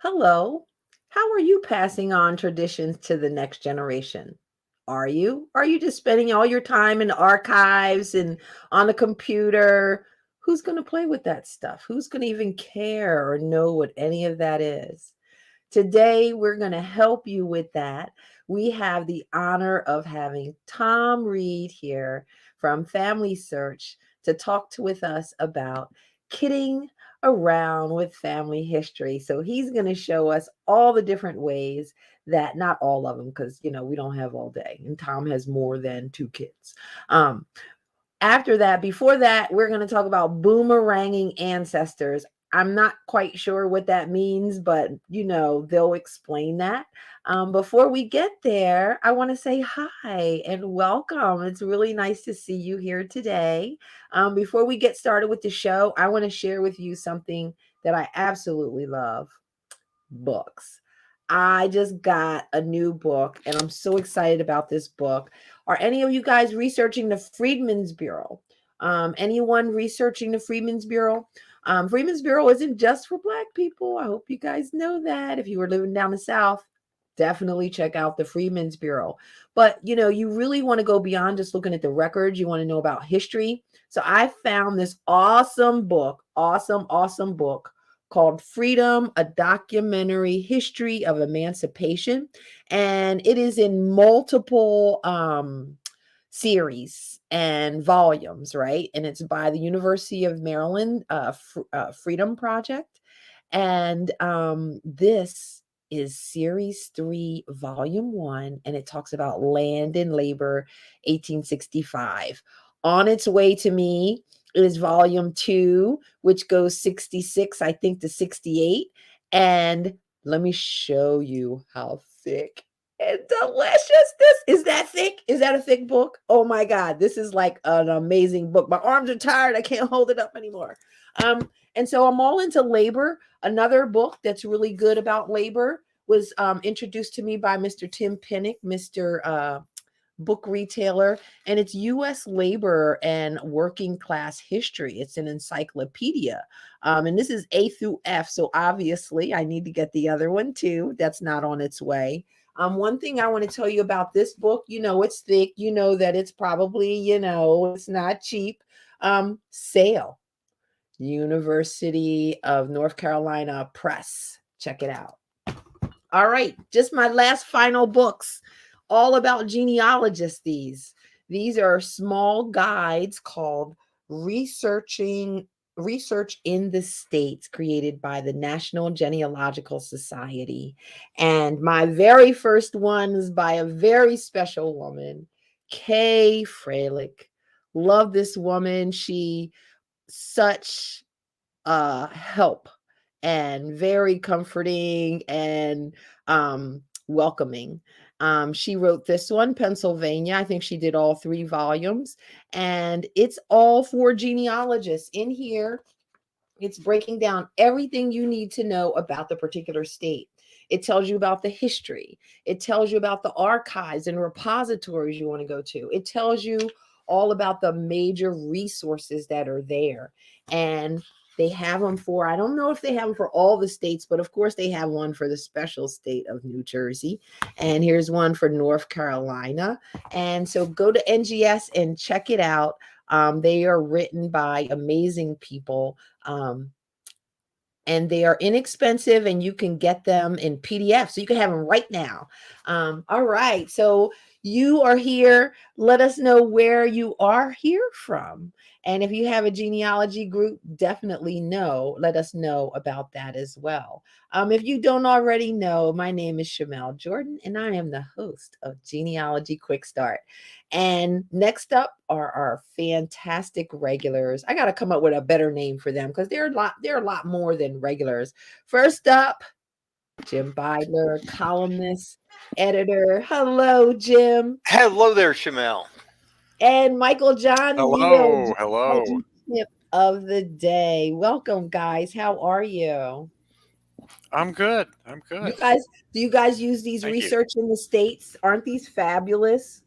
Hello. How are you passing on traditions to the next generation? Are you? Are you just spending all your time in archives and on the computer? Who's going to play with that stuff? Who's going to even care or know what any of that is? Today, we're going to help you with that. We have the honor of having Thom Reed here from Family Search to talk with us about kidding around with family history. So he's going to show us all the different ways that, not all of them, because we don't have all day, and Thom has more than two kids. Um, After that, before that, we're going to talk about boomeranging ancestors. I'm not quite sure what that means, but they'll explain that. Before we get there, I want to say hi and welcome. It's really nice to see you here today. Before we get started with the show, I want to share with you something that I absolutely love: books. I just got a new book and I'm so excited about this book. Are any of you guys researching the Freedmen's Bureau? Anyone researching the Freedmen's Bureau? Freedmen's Bureau isn't just for Black people. I hope you guys know that. If you were living down the South, definitely check out the Freedmen's Bureau. But you really want to go beyond just looking at the records. You want to know about history. So I found this awesome book, awesome book called Freedom, a Documentary History of Emancipation. And it is in multiple series and volumes, right? And it's by the University of Maryland Freedom Project. And this is series 3, volume 1, and it talks about land and labor, 1865. On its way to me is volume 2, which goes 66, I think, to 68. And let me show you how thick and delicious this is. That thick? Is that a thick book? Oh my God, this is like an amazing book. My arms are tired. I can't hold it up anymore. And so I'm all into labor. Another book that's really good about labor was introduced to me by Mr. Tim Pinnick, Mr. Book retailer, and it's U.S. labor and working class history. It's an encyclopedia. And this is A through F. So obviously I need to get the other one too. That's not on its way. One thing I want to tell you about this book, it's thick, that it's probably, it's not cheap. Sale. University of North Carolina Press. Check it out. All right, just my last final books, all about genealogists. These are small guides called Research in the States, created by the National Genealogical Society. And my very first one is by a very special woman, Kay Freilich. Love this woman. She such help and very comforting and welcoming. She wrote this one, Pennsylvania. I think she did all 3 volumes, and it's all for genealogists. In here, it's breaking down everything you need to know about the particular state. It tells you about the history. It tells you about the archives and repositories you want to go to. It tells you all about the major resources that are there. And they have them for, I don't know if they have them for all the states, but of course they have one for the special state of New Jersey. And here's one for North Carolina. And so go to NGS and check it out. They are written by amazing people. And they are inexpensive, and you can get them in PDF. So you can have them right now. All right. So you are here. Let us know where you are here from. And if you have a genealogy group, definitely let us know about that as well. If you don't already know, my name is Shamele Jordon, and I am the host of Genealogy Quick Start. And next up are our fantastic regulars. I got to come up with a better name for them because they're a lot more than regulars. First up, Jim Beidler, columnist, editor. Hello, Jim. Hello there, Shamele. And Michael John Neill, Hello. tip of the day. Welcome, guys. How are you? I'm good. You guys, do you guys use these Thank you. research in the States? Aren't these fabulous?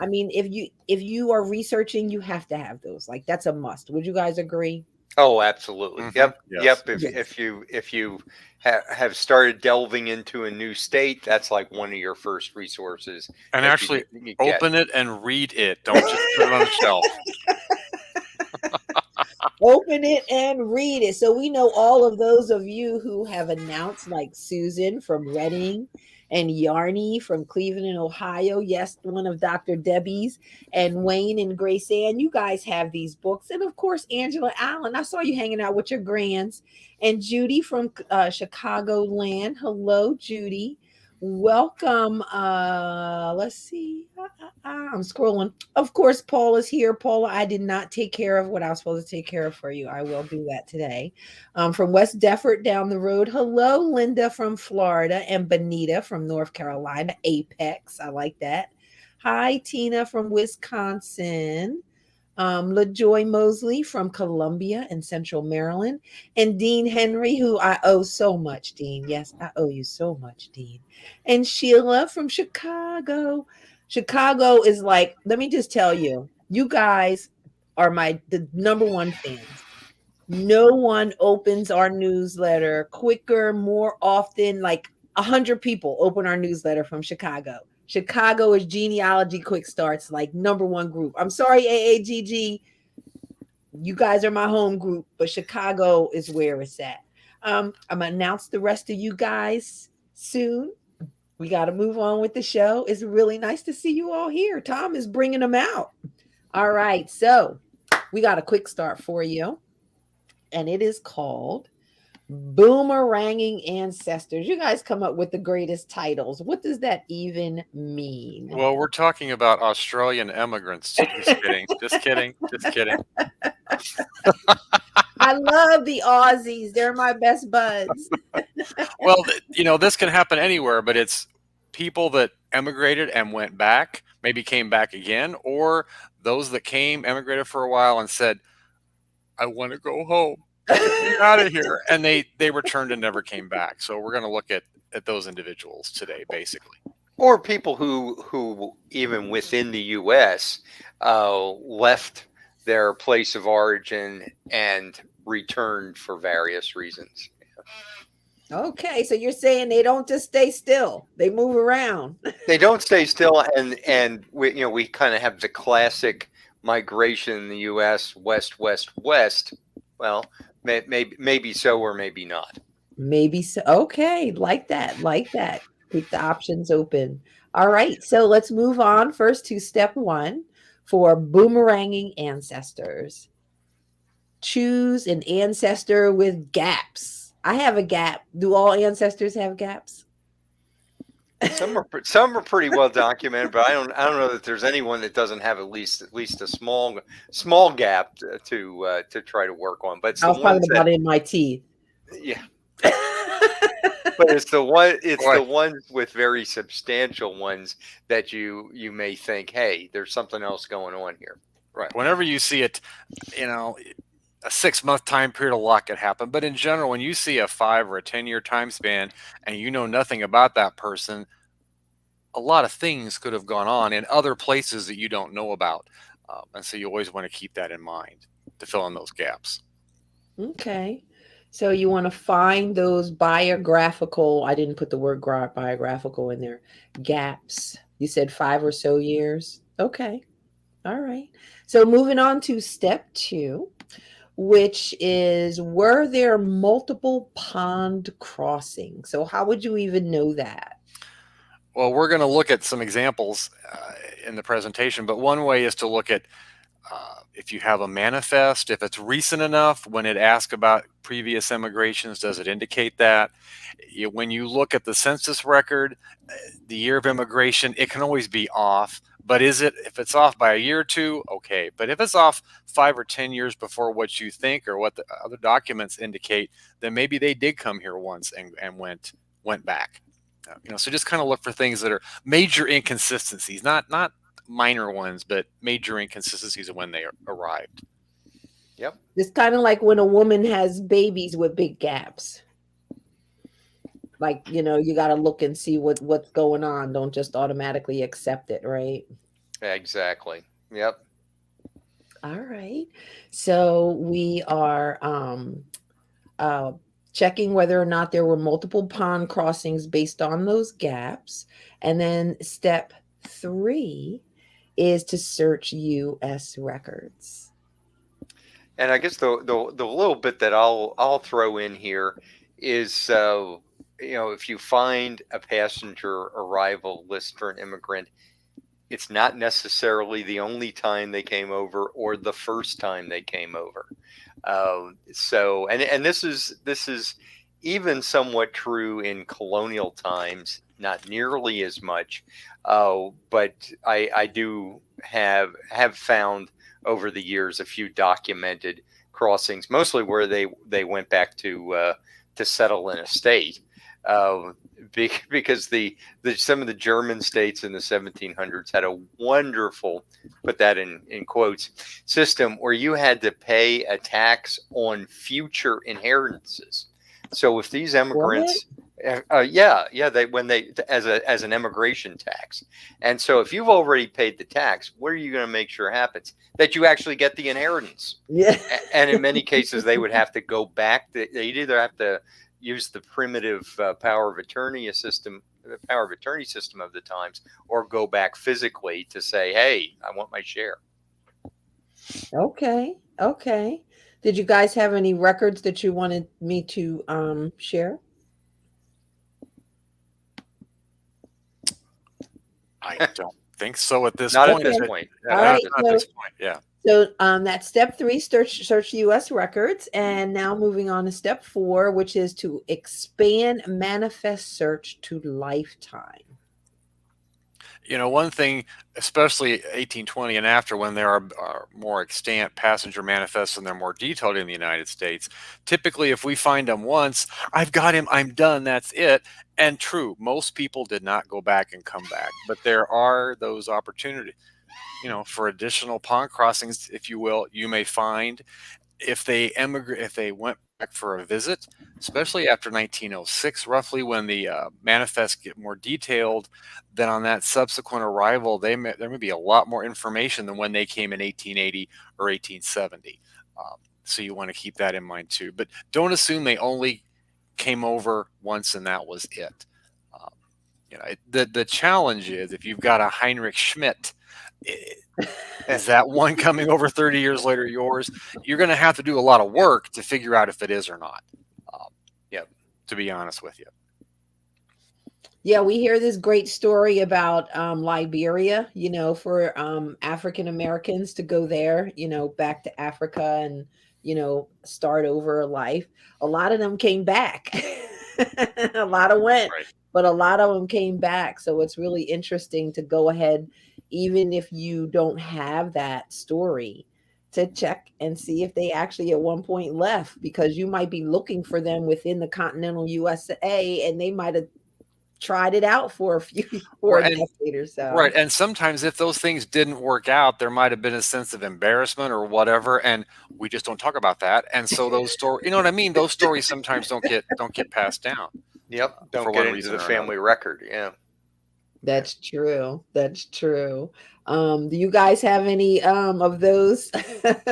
I mean, if you are researching, you have to have those. Like, that's a must. Would you guys agree? Oh, absolutely. Yep. Yes. Yep. If Yes. if you if you have started delving into a new state, that's like one of your first resources And that actually you get. open it and read it. Don't just put it on the shelf. Open it and read it. So we know all of those of you who have announced, like Susan from Reading and Yarny from Cleveland, Ohio. Yes, one of Dr. Debbie's, and Wayne and Grace Ann. You guys have these books. And of course, Angela Allen. I saw you hanging out with your grands. And Judy from Chicagoland. Hello, Judy. Welcome. Let's see. I'm scrolling. Of course, Paul is here. Paula, I did not take care of what I was supposed to take care of for you. I will do that today. From West Defford down the road. Hello, Linda from Florida and Benita from North Carolina. Apex. I like that. Hi, Tina from Wisconsin. LaJoy Mosley from Columbia and Central Maryland, and Dean Henry, who I owe so much, Dean. Yes, I owe you so much, Dean. And Sheila from Chicago. Chicago is like, let me just tell you, you guys are the number one fans. No one opens our newsletter quicker, more often. Like 100 people open our newsletter from Chicago. Chicago is Genealogy Quick Starts, like number one group. I'm sorry, AAGG. You guys are my home group, but Chicago is where it's at. I'm going to announce the rest of you guys soon. We got to move on with the show. It's really nice to see you all here. Thom is bringing them out. All right. So we got a quick start for you, and it is called Boomeranging Ancestors. You guys come up with the greatest titles. What does that even mean? Well, we're talking about Australian immigrants. Just kidding. Just kidding. Just kidding. I love the Aussies. They're my best buds. Well, this can happen anywhere, but it's people that emigrated and went back, maybe came back again, or those that came, emigrated for a while and said, I want to go home. Get out of here. And they returned and never came back. So we're going to look at those individuals today, basically. Or people who even within the U.S. Left their place of origin and returned for various reasons. Okay, so you're saying they don't just stay still; they move around. They don't stay still, and we kind of have the classic migration in the U.S. west, west, west. Well, maybe so or maybe not. Maybe so. Okay, like that, like that. Keep the options open. All right, so let's move on first to step one for boomeranging ancestors. Choose an ancestor with gaps. I have a gap. Do all ancestors have gaps? Some are pretty well documented, but I don't know that there's anyone that doesn't have at least a small gap to try to work on. But it's I was talking about in my teeth. Yeah. But it's the ones with very substantial ones that you may think, hey, there's something else going on here. Right. Whenever you see it, a 6-month time period, a lot could happen. But in general, when you see a 5 or a 10-year time span and you know nothing about that person, a lot of things could have gone on in other places that you don't know about. And so you always want to keep that in mind to fill in those gaps. Okay. So you want to find those biographical, I didn't put the word biographical in there, gaps. You said 5 or so years. Okay. All right. So moving on to step 2, which is, were there multiple pond crossings? So how would you even know that? Well, we're going to look at some examples in the presentation, but one way is to look at if you have a manifest, if it's recent enough, when it asks about previous immigrations, does it indicate that? When you look at the census record, the year of immigration, it can always be off. But if it's off by a year or two, okay. But if it's off 5 or 10 years before what you think or what the other documents indicate, then maybe they did come here once and went back. So just kind of look for things that are major inconsistencies, not minor ones, but major inconsistencies of when they arrived. Yep. It's kind of like when a woman has babies with big gaps. Like, you got to look and see what's going on. Don't just automatically accept it, right? Exactly. Yep. All right. So we are uh, checking whether or not there were multiple pond crossings based on those gaps. And then step 3 is to search U.S. records. And I guess the little bit that I'll throw in here is, if you find a passenger arrival list for an immigrant, it's not necessarily the only time they came over or the first time they came over. And this is even somewhat true in colonial times, not nearly as much, but I do have found over the years a few documented crossings, mostly where they went back to settle in a state. Because some of the German states in the 1700s had a wonderful, put that in quotes, system where you had to pay a tax on future inheritances. So if these immigrants, they as an immigration tax, and so if you've already paid the tax, what are you going to make sure happens? That you actually get the inheritance. Yeah. And in many cases, they would have to go back. They'd either have to use the primitive power of attorney system of the times, or go back physically to say, hey, I want my share. Okay. Okay. Did you guys have any records that you wanted me to share? I don't think so at this Not point. at this point. All right. Not at this point. Yeah. So that's step 3, search U.S. records. And now moving on to step 4, which is to expand manifest search to lifetime. One thing, especially 1820 and after, when there are more extant passenger manifests and they're more detailed in the United States, typically if we find them once, I've got him, I'm done, that's it. And true, most people did not go back and come back, but there are those opportunities, for additional pond crossings, if you will. You may find if they went back for a visit, especially after 1906, roughly, when the manifests get more detailed, then on that subsequent arrival, there may be a lot more information than when they came in 1880 or 1870. So you want to keep that in mind too. But don't assume they only came over once and that was it. The challenge is, if you've got a Heinrich Schmidt, is that one coming over 30 years later yours? You're going to have to do a lot of work to figure out if it is or not. To be honest with you. Yeah, we hear this great story about Liberia, for African Americans to go there, back to Africa and, start over a life. A lot of them came back. A lot of went, Right. but a lot of them came back. So it's really interesting to go ahead, even if you don't have that story, to check and see if they actually at one point left, because you might be looking for them within the continental USA and they might have tried it out for a decade or so. Right. And sometimes if those things didn't work out, there might have been a sense of embarrassment or whatever, and we just don't talk about that. And so those stories, you know what I mean? Those stories sometimes don't get passed down. Yep. Don't for get one into reason the or family another. record. Yeah. That's true. That's true. Do you guys have any of those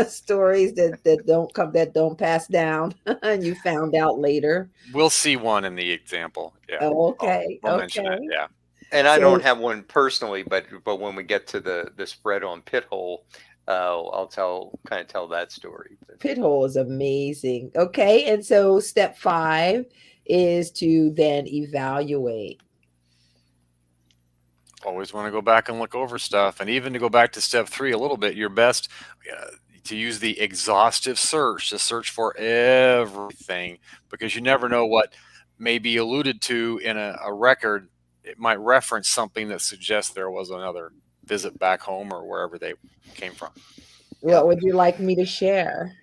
stories that don't pass down and you found out later? We'll see one in the example. Yeah. Oh, okay. I'll mention it. Okay. Yeah. And I So don't have one personally, but when we get to the spread on pit hole, I'll tell that story. pit hole is amazing. Okay. And so step 5 is to then evaluate. Always want to go back and look over stuff. And even to go back to step 3 a little bit, your best to use the exhaustive search, to search for everything, because you never know what may be alluded to in a record. It might reference something that suggests there was another visit back home or wherever they came from. What would you like me to share?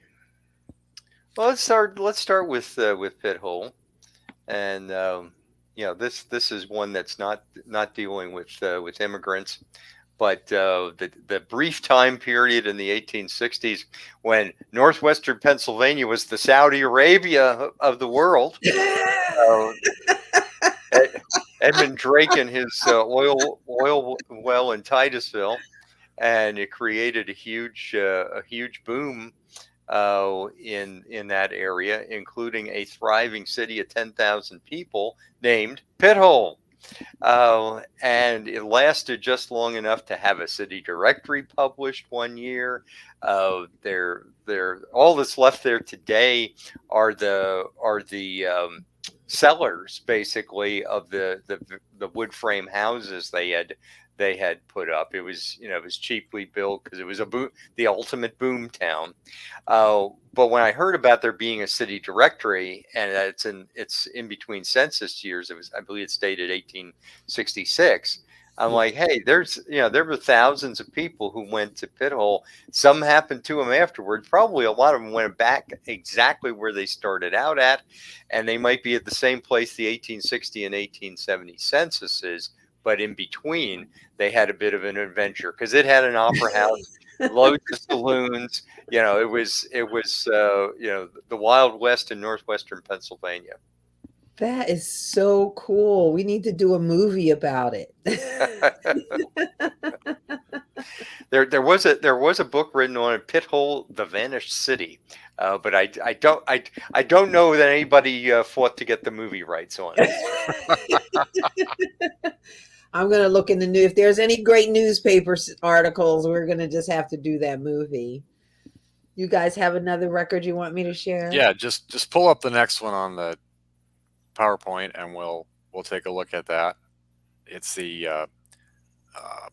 Well, let's start with pit hole, and this is one that's not dealing with immigrants, but the brief time period in the 1860s when northwestern Pennsylvania was the Saudi Arabia of the world. Edmund Drake and his oil well in Titusville, and it created a huge boom in that area, including a thriving city of 10,000 people named Pithole. And it lasted just long enough to have a city directory published one year. All that's left there today are the cellars, basically, of the wood frame houses they had put up. It was cheaply built because it was the ultimate boom town. But when I heard about there being a city directory, and it's in between census years, I believe it's dated 1866. I'm like, hey, there were thousands of people who went to Pithole. Some happened to them afterwards. Probably a lot of them went back exactly where they started out at, and they might be at the same place the 1860 and 1870 censuses. But in between, they had a bit of an adventure because it had an opera house, loads of saloons. It was the Wild West in northwestern Pennsylvania. That is so cool. We need to do a movie about it. There was a book written on it, Pithole, the Vanished City, but I don't know that anybody fought to get the movie rights on it. I'm gonna look in the news. If there's any great newspaper articles, we're gonna just have to do that movie. You guys have another record you want me to share? Yeah, just pull up the next one on the PowerPoint, and we'll take a look at that. It's the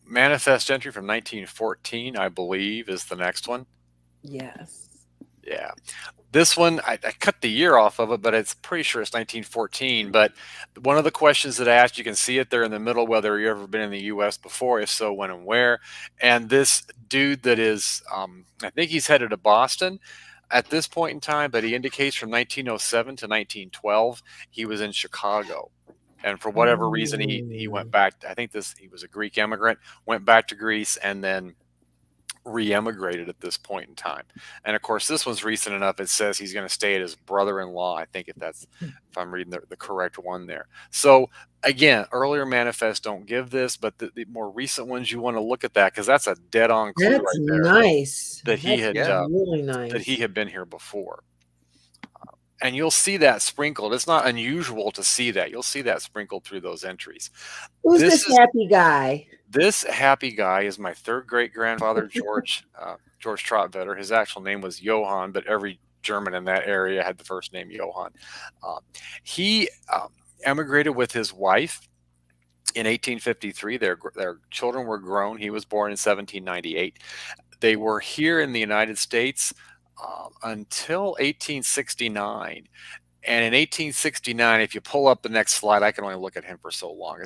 manifest entry from 1914, I believe, is the next one. Yes. Yeah. This one, I cut the year off of it, but it's pretty sure it's 1914. But one of the questions that I asked, you can see it there in the middle, whether you've ever been in the U.S. before, if so, when and where. And this dude that is, I think he's headed to Boston at this point in time, but he indicates from 1907 to 1912, he was in Chicago. And for whatever reason, he went back. I think he was a Greek immigrant, went back to Greece, and then re-emigrated at this point in time. And of course, this one's recent enough. It says he's going to stay at his brother-in-law. I think if I'm reading the correct one there. So again, earlier manifests don't give this, but the more recent ones, you want to look at that because that's a dead-on clue right there. Nice. That he had really nice. that he had been here before. And you'll see that sprinkled. It's not unusual to see that. You'll see that sprinkled through those entries. Who's this happy guy? This happy guy is my third great-grandfather, George Trottvetter. His actual name was Johann, but every German in that area had the first name Johann. He emigrated with his wife in 1853. Their children were grown. He was born in 1798. They were here in the United States until 1869. And in 1869, if you pull up the next slide, I can only look at him for so long.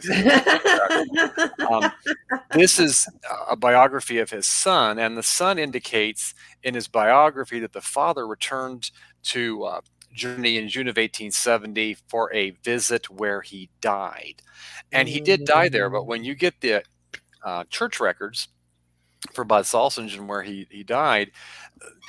This is a biography of his son, and the son indicates in his biography that the father returned to Germany in June of 1870 for a visit where he died. And he did die there, but when you get the church records for Bad Salzungen where he died,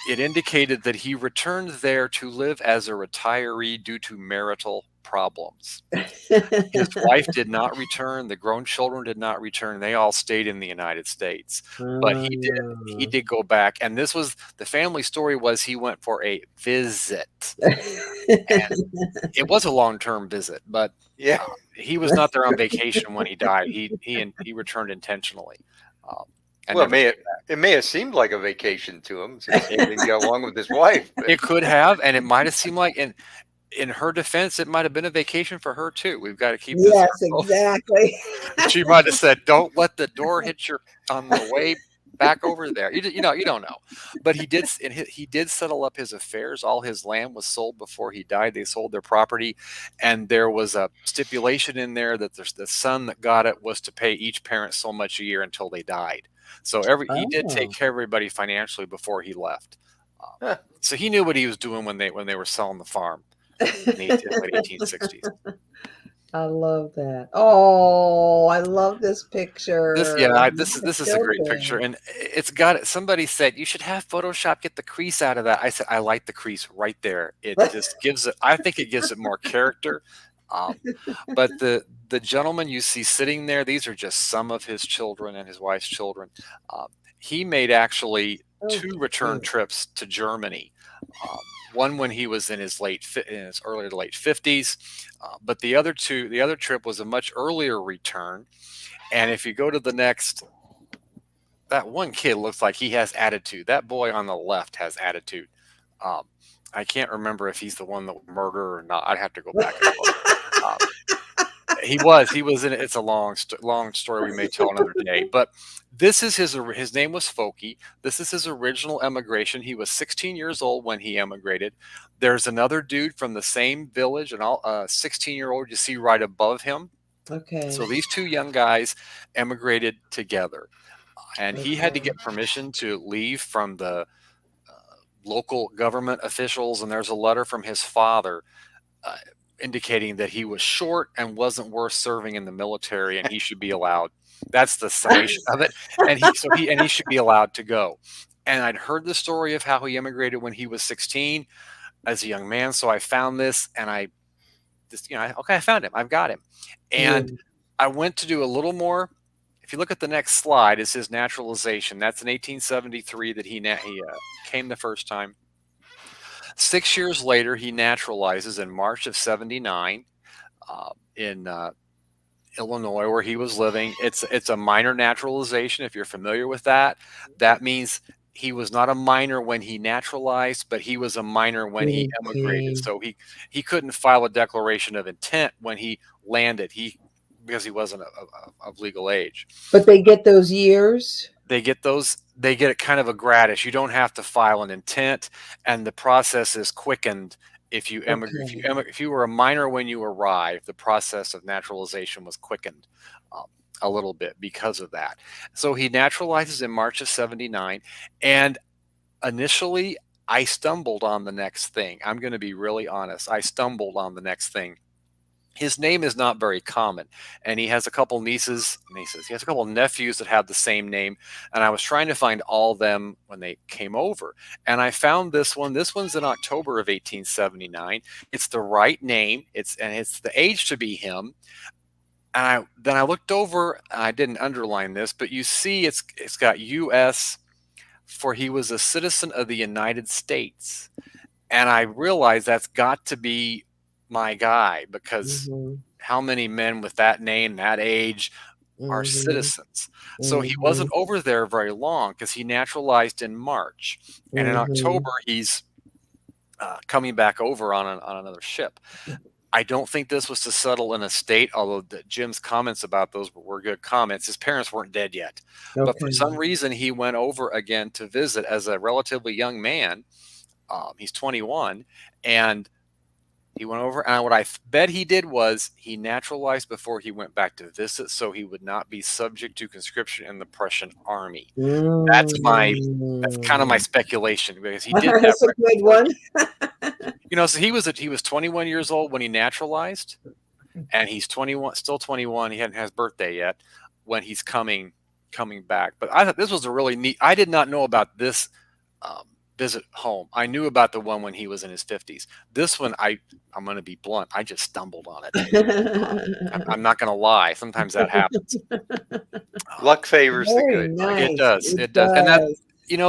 it indicated that he returned there to live as a retiree due to marital problems. His wife did not return. The grown children did not return. They all stayed in the United States. But he did go back. And this was the family story was he went for a visit. And it was a long-term visit, but he was not there on vacation when he died. He returned intentionally. Well, it may have seemed like a vacation to him since he didn't get along with his wife. It could have, and it might have seemed like, in her defense, it might have been a vacation for her too. We've got to keep this. Yes, exactly. She might have said, "Don't let the door hit you on the way back over there." You don't know. But he did settle up his affairs. All his land was sold before he died. They sold their property, and there was a stipulation in there that the son that got it was to pay each parent so much a year until they died. So he did take care of everybody financially before he left. So he knew what he was doing when they were selling the farm in the late 1860s. I love that. Oh, I love this picture. This is a great picture, and it's got. Somebody said you should have Photoshop get the crease out of that. I said I like the crease right there. It just gives it. I think it gives it more character. But the gentleman you see sitting there, these are just some of his children and his wife's children. he made actually Oh, 2 return cute. trips to Germany. One when he was in his early to late 50s, but the other trip was a much earlier return. And if you go to the next, that one kid looks like he has attitude. That boy on the left has attitude. Um, I can't remember if he's the one that would murder or not. I'd have to go back and look. Um, he was in it. It's a long story we may tell another day. But this is his name was Foki. This is his original emigration. He was 16 years old when he emigrated. There's another dude from the same village, an 16-year-old you see right above him. Okay. So these 2 young guys emigrated together, and he had to Okay. get permission to leave from the local government officials. And there's a letter from his father indicating that he was short and wasn't worth serving in the military, and he should be allowed. That's the summation of it. And he should be allowed to go. And I'd heard the story of how he immigrated when he was 16 as a young man. So I found this, and I found him. I've got him. And Yeah. I went to do a little more. If you look at the next slide, is his naturalization. That's in 1873 that he came the first time. 6 years later, he naturalizes in March of 79 in Illinois, where he was living. It's a minor naturalization. If you're familiar with that, that means he was not a minor when he naturalized, but he was a minor when he emigrated. Okay. So he couldn't file a declaration of intent when he landed. Because he wasn't of legal age. But they get those years. They get it kind of a gratis. You don't have to file an intent, and the process is quickened if you emigrate. Okay. If you were a minor when you arrived, the process of naturalization was quickened a little bit because of that. So he naturalizes in March of 79, and initially I stumbled on the next thing. I'm going to be really honest. I stumbled on the next thing. His name is not very common, and he has a couple nieces. He has a couple nephews that have the same name, and I was trying to find all of them when they came over, and I found this one. This one's in October of 1879. It's the right name. It's the age to be him. And then I looked over. I didn't underline this, but you see, it's got U.S. for he was a citizen of the United States, and I realized that's got to be my guy, because Mm-hmm. how many men with that name, that age, are Mm-hmm. citizens? So he wasn't over there very long, because he naturalized in March, and in Mm-hmm. October he's coming back over on another ship. I don't think this was to settle in a state, although Jim's comments about those were good comments. His parents weren't dead yet, but for Okay. some reason he went over again to visit as a relatively young man. He's 21, and he went over, and what I bet he did was he naturalized before he went back to visit, so he would not be subject to conscription in the Prussian army. That's kind of my speculation, because he did that That's a right good before one. So he was 21 years old when he naturalized, and he's 21, still 21. He hadn't had his birthday yet when he's coming back. But I thought this was a really neat. I did not know about this visit home. I knew about the one when he was in his 50s. This one, I'm going to be blunt, I just stumbled on it. I'm not going to lie. Sometimes that happens. Luck favors the Very good, Mike. It nice. does. It does. And that,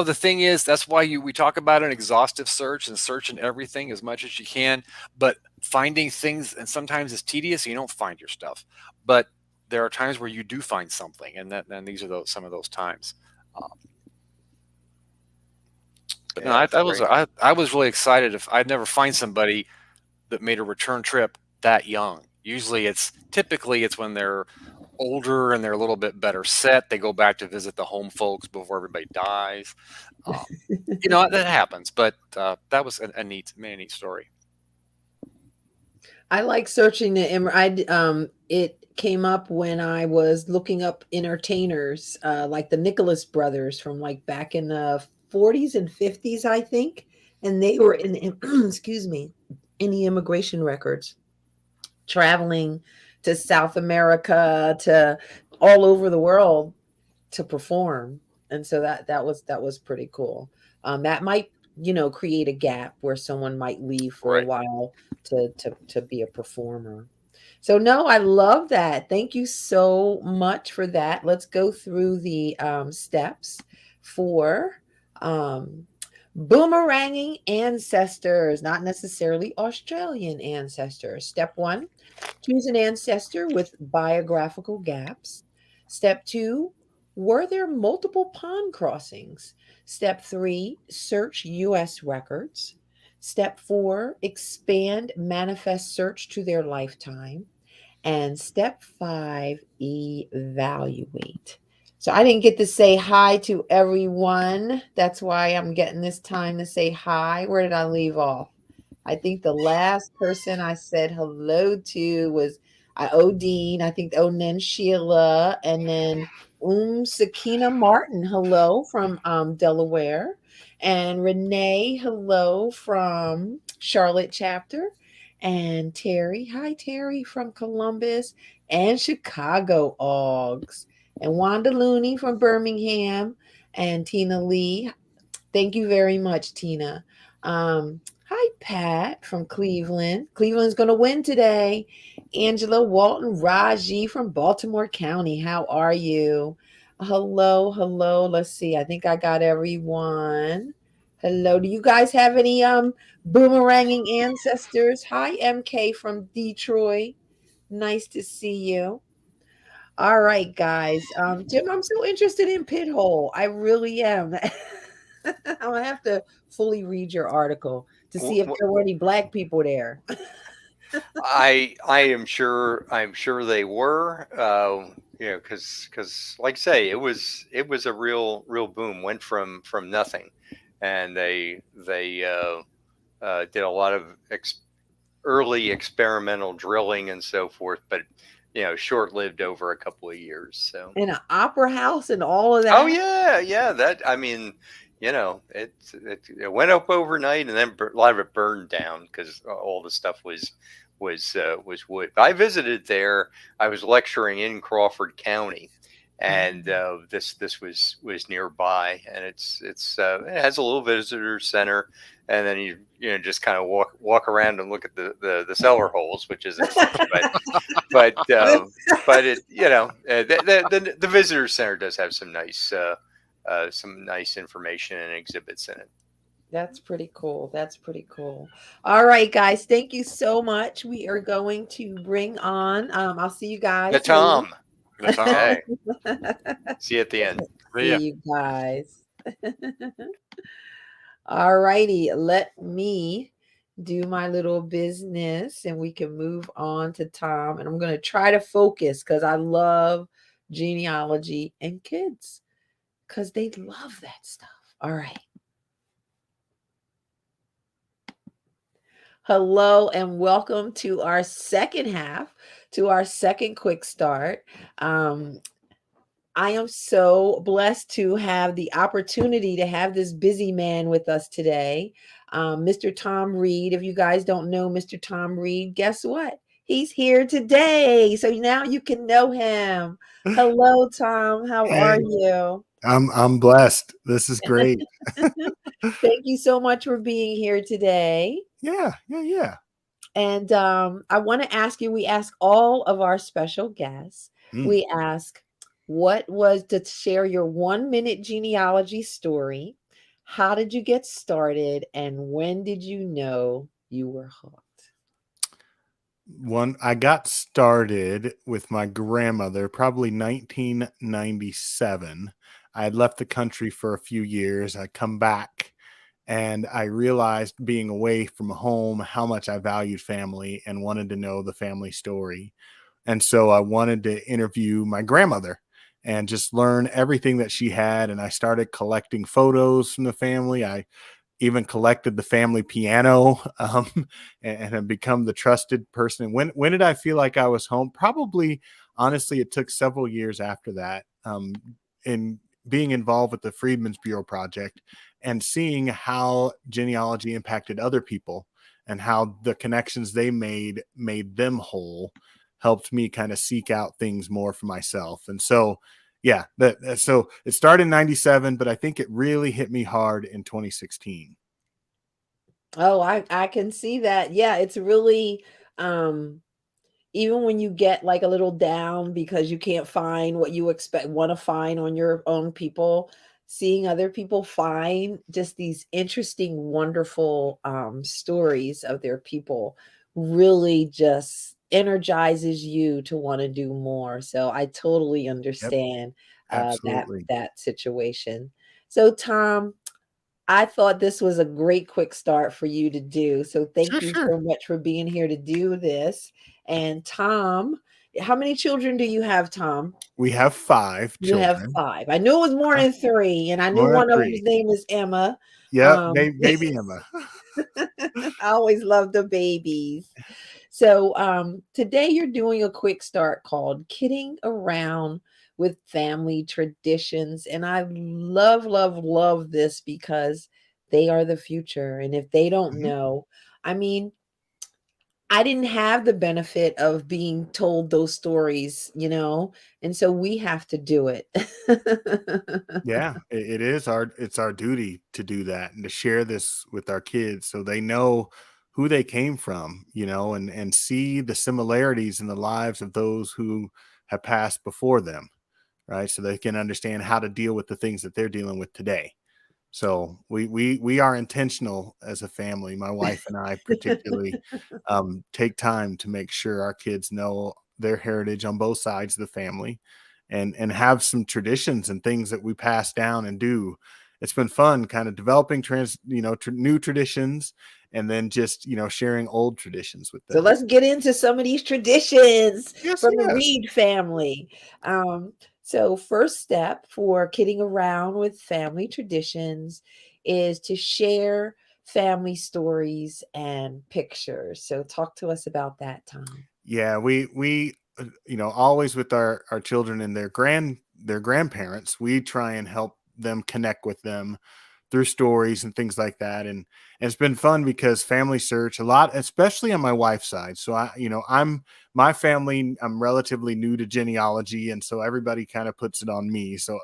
the thing is, that's why we talk about an exhaustive search and searching everything as much as you can. But finding things, and sometimes it's tedious. You don't find your stuff, but there are times where you do find something, and these are some of those times. But no, I was really excited. If I'd never find somebody that made a return trip that young. Usually typically it's when they're older and they're a little bit better set. They go back to visit the home folks before everybody dies. That happens, but that was a neat story. I like searching it came up when I was looking up entertainers, like the Nicholas brothers from like back in the 40s and 50s, I think, and they were in excuse me, in the immigration records, traveling to South America, to all over the world to perform. And so that was pretty cool. That might create a gap where someone might leave for a while to be a performer. So no, I love that. Thank you so much for that. Let's go through the steps for um, boomeranging ancestors, not necessarily Australian ancestors. Step one, choose an ancestor with biographical gaps. Step two, were there multiple pond crossings? Step three, search US records. Step four, expand manifest search to their lifetime. And step five, evaluate. So I didn't get to say hi to everyone. That's why I'm getting this time to say hi. Where did I leave off? I think the last person I said hello to was Odine. I think then Sheila, and then Sakina Martin. Hello from Delaware, and Renee. Hello from Charlotte chapter, and Terry. Hi Terry from Columbus and Chicago Augs, and Wanda Looney from Birmingham, and Tina Lee. Thank you very much, Tina. Hi, Pat from Cleveland. Cleveland's going to win today. Angela Walton Raji from Baltimore County. How are you? Hello, hello. Let's see. I think I got everyone. Hello. Do you guys have any boomeranging ancestors? Hi, MK from Detroit. Nice to see you. All right, guys. Jim, I'm so interested in Pit Hole. I really am. I'm gonna have to fully read your article to see if there were any black people there. I am sure they were. Because like I say, it was a real boom. Went from nothing, and they did a lot of early experimental drilling and so forth, but short lived over a couple of years. So In an opera house and all of that. oh yeah, that I mean. It went up overnight, and then a lot of it burned down because all the stuff was wood. I visited there. I was lecturing in Crawford County, and this was nearby, and it has a little visitor center, and then you just kind of walk around and look at the cellar holes, which isn't much, but it the visitor center does have some nice information and exhibits in it. That's pretty cool. That's pretty cool. All right, guys. Thank you so much. We are going to bring on. I'll see you guys. The Thom. Okay. See you at the end. See you guys. All righty. Let me do my little business and we can move on to Thom. And I'm going to try to focus because I love genealogy and kids because they love that stuff. All right. Hello and welcome to our second half, to our second quick start. I am so blessed to have the opportunity to have this busy man with us today, Mr. Thom Reed. If you guys don't know Mr. Thom Reed, guess what? He's here today. So now you can know him. Hello, Thom. How are you? I'm blessed. This is great. Thank you so much for being here today. Yeah. And I want to ask you, we ask all of our special guests, we ask, what was to share your 1-minute genealogy story? How did you get started? And when did you know you were hooked? I got started with my grandmother, probably 1997. I had left the country for a few years. I come back and I realized being away from home, how much I valued family and wanted to know the family story. And so I wanted to interview my grandmother and just learn everything that she had. And I started collecting photos from the family. I even collected the family piano and have become the trusted person. When did I feel like I was home? Probably, honestly, it took several years after that, in being involved with the Freedmen's Bureau Project and seeing how genealogy impacted other people and how the connections they made them whole helped me kind of seek out things more for myself. And so, yeah, so it started in 97, but I think it really hit me hard in 2016. Oh, I can see that. Yeah, it's really, even when you get like a little down because you can't find what you want to find on your own people, seeing other people find just these interesting, wonderful stories of their people really just energizes you to want to do more. So I totally Yep, understand absolutely. that situation. So Tom, I thought this was a great quick start for you to do. So thank Sure, you sure. so much for being here to do this. And Tom, how many children do you have, Tom? We have 5 You have children. 5. I knew it was more Uh-huh. than 3, and I knew More than one of 3. them's name is Emma. Yep, Um, baby Emma. I always love the babies. So, today you're doing a quick start called Kidding Around with Family Traditions. And I love, love, love this because they are the future. And if they don't Mhm. know, I mean, I didn't have the benefit of being told those stories, and so we have to do it. Yeah, it is it's our duty to do that and to share this with our kids so they know who they came from, and see the similarities in the lives of those who have passed before them, right? So they can understand how to deal with the things that they're dealing with today. So we are intentional as a family. My wife and I particularly take time to make sure our kids know their heritage on both sides of the family, and have some traditions and things that we pass down and do. It's been fun, kind of developing new traditions, and then just sharing old traditions with So them. let's get into some of these traditions Yes, from the yes. Reed family. So first step for kidding around with family traditions is to share family stories and pictures. So talk to us about that, Tom. Yeah, we always with our children and their grandparents, we try and help them connect with them through stories and things like that. And it's been fun because family search a lot, especially on my wife's side. So I'm my family, I'm relatively new to genealogy, and so everybody kind of puts it on me. So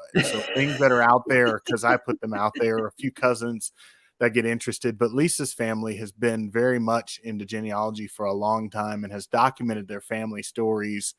things that are out there because I put them out there, or a few cousins that get interested. But Lisa's family has been very much into genealogy for a long time and has documented their family stories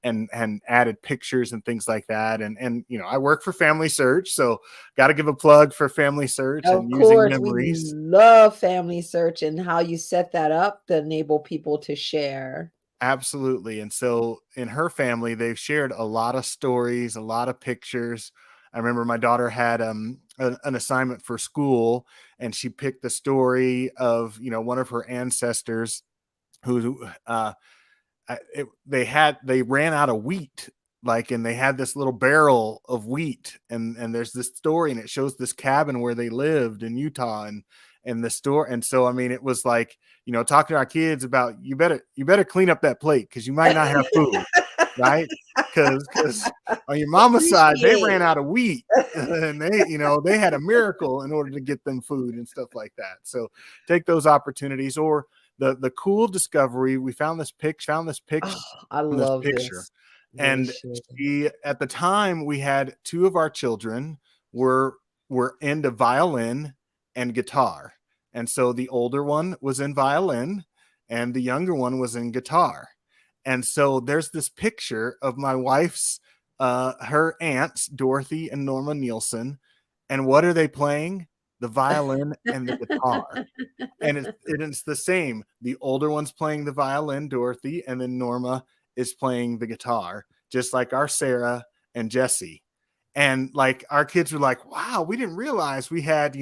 and added pictures and things like that. And I work for Family Search, so got to give a plug for Family Search Of and using course, we memories. love family search and how you set that up to enable people to share. Absolutely. And so in her family, they've shared a lot of stories, a lot of pictures. I remember my daughter had an assignment for school, and she picked the story of one of her ancestors who they ran out of wheat, and they had this little barrel of wheat, and there's this story, and it shows this cabin where they lived in Utah, and the store. And so I mean, it was like talking to our kids about, you better clean up that plate because you might not have food, right? Because on your mama's side they Appreciate ran out of wheat and they had a miracle in order to get them food and stuff like that. So take those opportunities. Or the cool discovery, we found this picture Oh, I on this love picture. this. They And should. at the time, we had two of our children were into violin and guitar. And so the older one was in violin and the younger one was in guitar. And so there's this picture of my wife's her aunts, Dorothy and Norma Nielsen. And what are they playing? The violin and the guitar. And it's the same. The older one's playing the violin, Dorothy, and then Norma is playing the guitar, just like our Sarah and Jesse. And like our kids were like, wow, we didn't realize we had,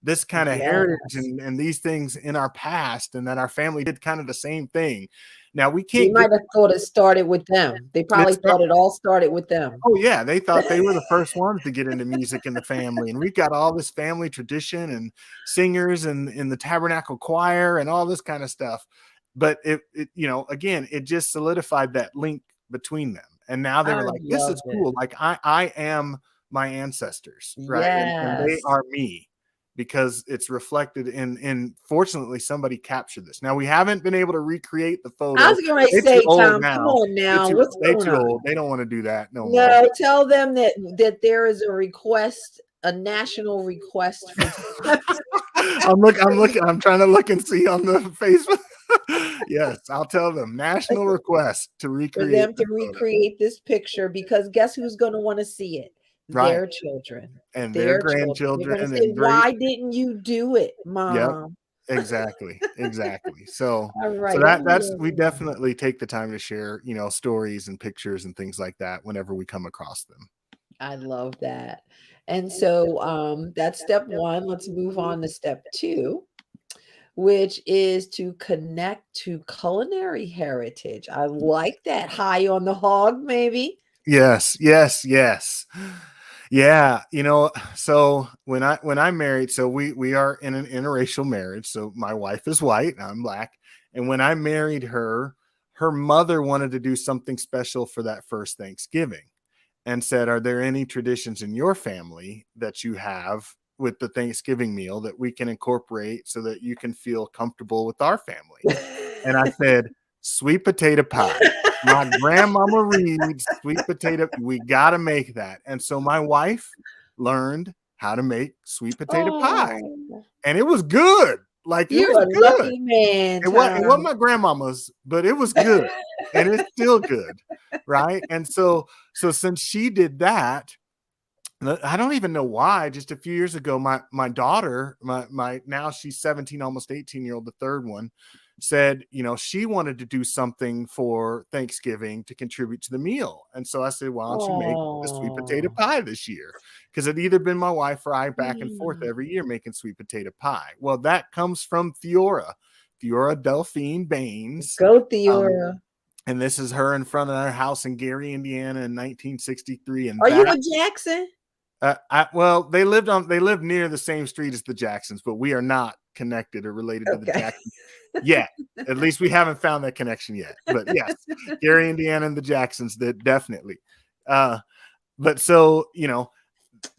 this kind of heritage Yes. and these things in our past, and that our family did kind of the same thing. Now we They can't get might have thought it started with them. They probably it's not, thought it all started with them. oh yeah, they thought they were the first ones to get into music in the family, and we've got all this family tradition and singers and in the tabernacle choir and all this kind of stuff. But again, it just solidified that link between them, and now they I were like, "This love is it. cool. Like I am my ancestors, right? And they Yes. are me." Because it's reflected in fortunately somebody captured this. Now we haven't been able to recreate the I photo. was going to They're too say, old Tom, come now. on now. What's They going too on? old. They don't want to do that no more. No, tell them that there is a request, a national request for I'm trying to look and see on the Facebook. Yes, I'll tell them. National request to for recreate them the to photo. recreate this picture because guess who's going to want to see it? Right. Their children. And their Their children. They're grandchildren gonna say, and great. "Why didn't you do it, Yep. mom?" Exactly. Exactly. So All right. that's we definitely take the time to share, stories and pictures and things like that whenever we come across them. I love that. And so that's step one. Let's move on to step two, which is to connect to culinary heritage. I like that. High on the hog, maybe. Yes, yes, yes. Yeah, so when I married, so we are in an interracial marriage. So my wife is white, and I'm black. And when I married her, her mother wanted to do something special for that first Thanksgiving and said, "Are there any traditions in your family that you have with the Thanksgiving meal that we can incorporate so that you can feel comfortable with our family?" And I said, "Sweet potato pie. My grandmama reads sweet potato. We got to make that." And so my wife learned how to make sweet potato pie, Oh, and it was good. Like, it you're was a good. lucky man, It wasn't Tom. my grandmama's, but it was good, and it's still good, right? And so since she did that, I don't even know why. Just a few years ago, my daughter, my now she's 17, almost 18-year-old, the third one, said, she wanted to do something for Thanksgiving to contribute to the meal. And so I said, "Why don't you make the sweet potato Oh, pie this year?" Because it'd either been my wife or I back and forth mm. every year making sweet potato pie. Well, that comes from Theora Delphine Baines. Go Um, Theora. and this is her in front of our house in Gary, Indiana in 1963. And Are you that a Jackson? well, they lived near the same street as the Jacksons, but we are not connected or related to the Okay. Jacksons yet. At least we haven't found that connection yet. But yes, Gary, Indiana, and the Jacksons did definitely. But so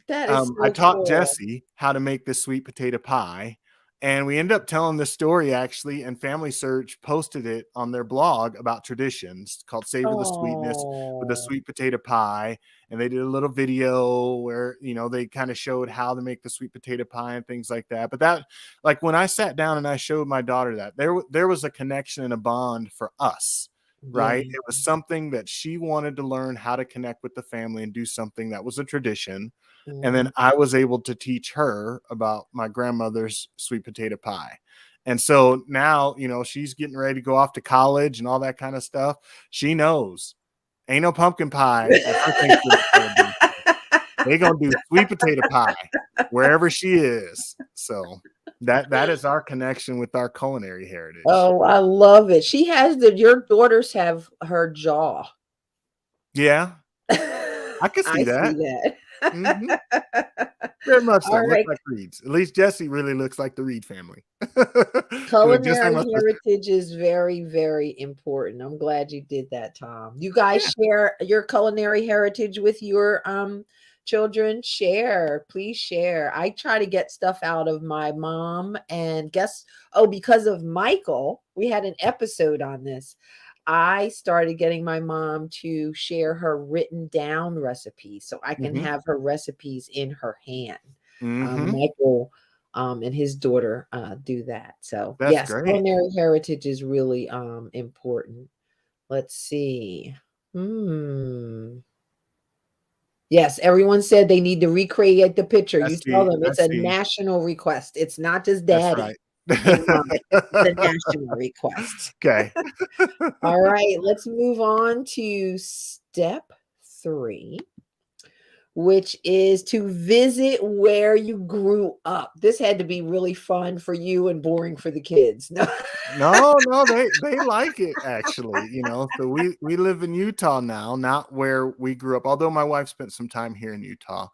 That is I so taught cool. Jesse how to make this sweet potato pie. And we ended up telling this story actually, and Family Search posted it on their blog about traditions called Savor the Sweetness with the Oh, sweet potato pie. And they did a little video where, they kind of showed how to make the sweet potato pie and things like that. But that, like, when I sat down and I showed my daughter that, there was a connection and a bond for us, right? yeah. It was something that she wanted to learn how to connect with the family and do something that was a tradition. And then Mhm. I was able to teach her about my grandmother's sweet potato pie. And so now, she's getting ready to go off to college and all that kind of stuff. She knows ain't no pumpkin pie at her Thanksgiving celebration. They gonna do sweet potato pie wherever she is. So that is our connection with our culinary heritage. Oh, I love it. She has your daughters have her jaw. Yeah, I could I see see that. that. Hmm. Very much so. All Look right. like Reeds. At least Jesse really looks like the Reed family. Just like Culinary my sister. heritage is very, very important. I'm glad you did that, Tom. You guys Yeah. share your culinary heritage with your children. Share, please share. I try to get stuff out of my mom, and because of Michael, we had an episode on this. I started getting my mom to share her written down recipes so I can Hmm. have her recipes in her hand. Hmm. Michael and his daughter do that. So That's yes, great. culinary heritage is really important. Let's see. Hmm. Yes, everyone said they need to recreate the picture. You tell them I it's a see. national request. It's not just That's daddy right. and mommy. It's a national request. Okay. All right, let's move on to step 3, which is to visit where you grew up. This had to be really fun for you and boring for the kids. No. No, they like it actually, So we live in Utah now, not where we grew up. Although my wife spent some time here in Utah.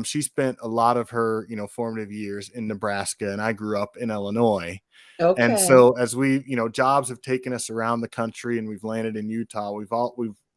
She spent a lot of her, formative years in Nebraska, and I grew up in Illinois. And Okay. so as we, jobs have taken us around the country and we've landed in Utah, we've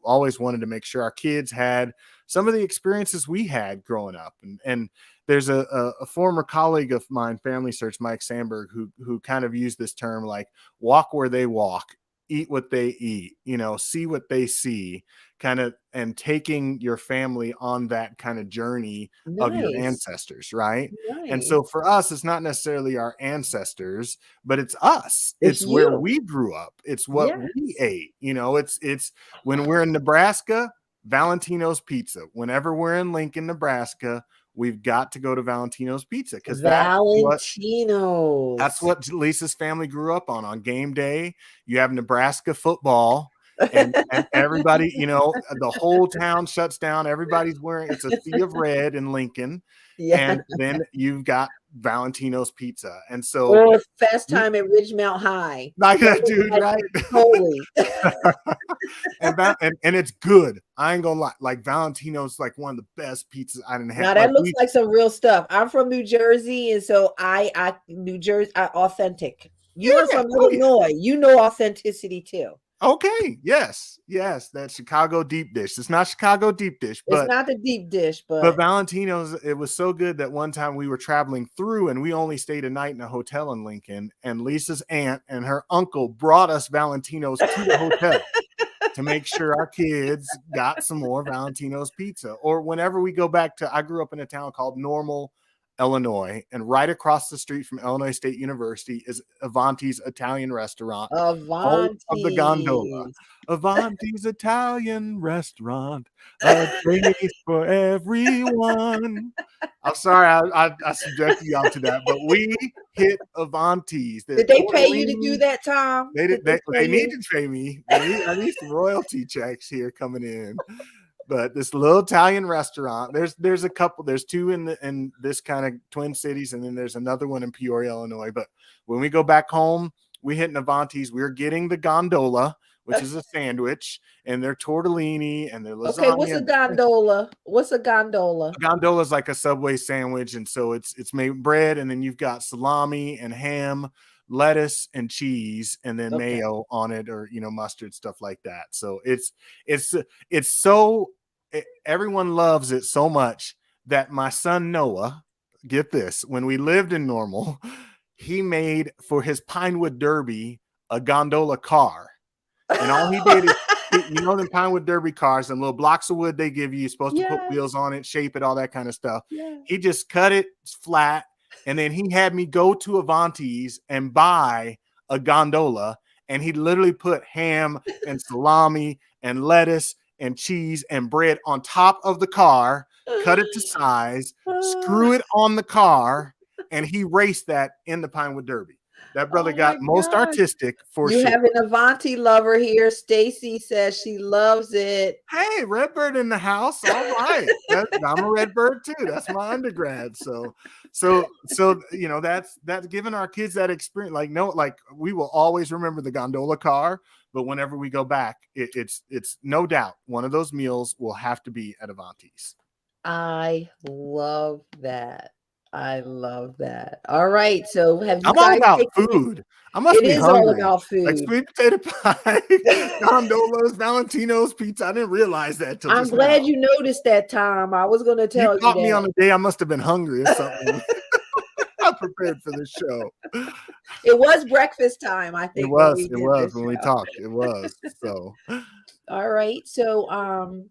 always wanted to make sure our kids had some of the experiences we had growing up. And there's a former colleague of mine, Family Search, Mike Sandberg, who kind of used this term like walk where they walk, eat what they eat, see what they see, kind of, and taking your family on that kind of journey of your Nice. ancestors, right? And Nice. so for us, it's not necessarily our ancestors, but it's us. It's It's where you. we grew up. It's what we Yes. ate. It's when we're in Nebraska, Valentino's Pizza. Whenever we're in Lincoln, Nebraska, we've got to go to Valentino's Pizza because Valentino's. that's what Lisa's family grew up on. On game day, you have Nebraska football, and everybody, you know, the whole town shuts down. Everybody's wearing, it's a sea of red in Lincoln. Yeah. And then you've got Valentino's Pizza. And so, or Fast Time at Ridgemount High. Like that dude, right? Totally. and it's good. I ain't gonna lie. Like Valentino's like one of the best pizzas I didn't have. Now that looks like some real stuff. I'm from New Jersey, and so New Jersey authentic. You are from Illinois. You know authenticity too. Okay. Yes. That Chicago deep dish. It's not Chicago deep dish, but it's not the deep dish, but Valentino's, it was so good that one time we were traveling through and we only stayed a night in a hotel in Lincoln, and Lisa's aunt and her uncle brought us Valentino's to the hotel to make sure our kids got some more Valentino's pizza. Or whenever we go back to, I grew up in a town called Normal, Illinois, and right across the street from Illinois State University is Avanti's Italian restaurant. Avanti of the gondola. Avanti's Italian restaurant, a taste for everyone. I'm sorry I subjected y'all to that, but we hit Avanti's. Did they pay you to do that, Thom? They need to pay me. I need some royalty checks here coming in. But this little Italian restaurant, there's a couple, there's two in this kind of Twin Cities, and then there's another one in Peoria, Illinois. But when we go back home, we hit Avanti's. We're getting the gondola, which is a sandwich, and their tortellini and their lasagna. Okay, what's a gondola? What's a gondola? A gondola is like a Subway sandwich, and so it's made bread, and then you've got salami and ham, lettuce and cheese, and then mayo on it, or mustard, stuff like that. So it's so everyone loves it so much that my son Noah, get this, when we lived in Normal, he made for his Pinewood Derby a gondola car, and all he did is them Pinewood Derby cars, and little blocks of wood they give you, you're supposed to put wheels on it, shape it, all that kind of stuff. He just cut it flat. And then he had me go to Avanti's and buy a gondola, and he literally put ham and salami and lettuce and cheese and bread on top of the car, cut it to size, screw it on the car, and he raced that in the Pinewood Derby. That brother got most artistic for sure. You have an Avanti lover here. Stacy says she loves it. Hey, Redbird in the house. All right. I'm a Redbird too. That's my undergrad. So that's giving our kids that experience. Like we will always remember the gondola car, but whenever we go back, it's no doubt one of those meals will have to be at Avanti's. I love that. All right. So have you I'm all about food. I must be hungry. All about food. Like sweet potato pie, gondolas, Valentino's pizza. I didn't realize that till I'm glad you noticed that, Thom. I was going to tell you. You caught me on a day I must have been hungry or something. I'm prepared for this show. It was breakfast time, I think. It was when we talked. It was. So. All right. So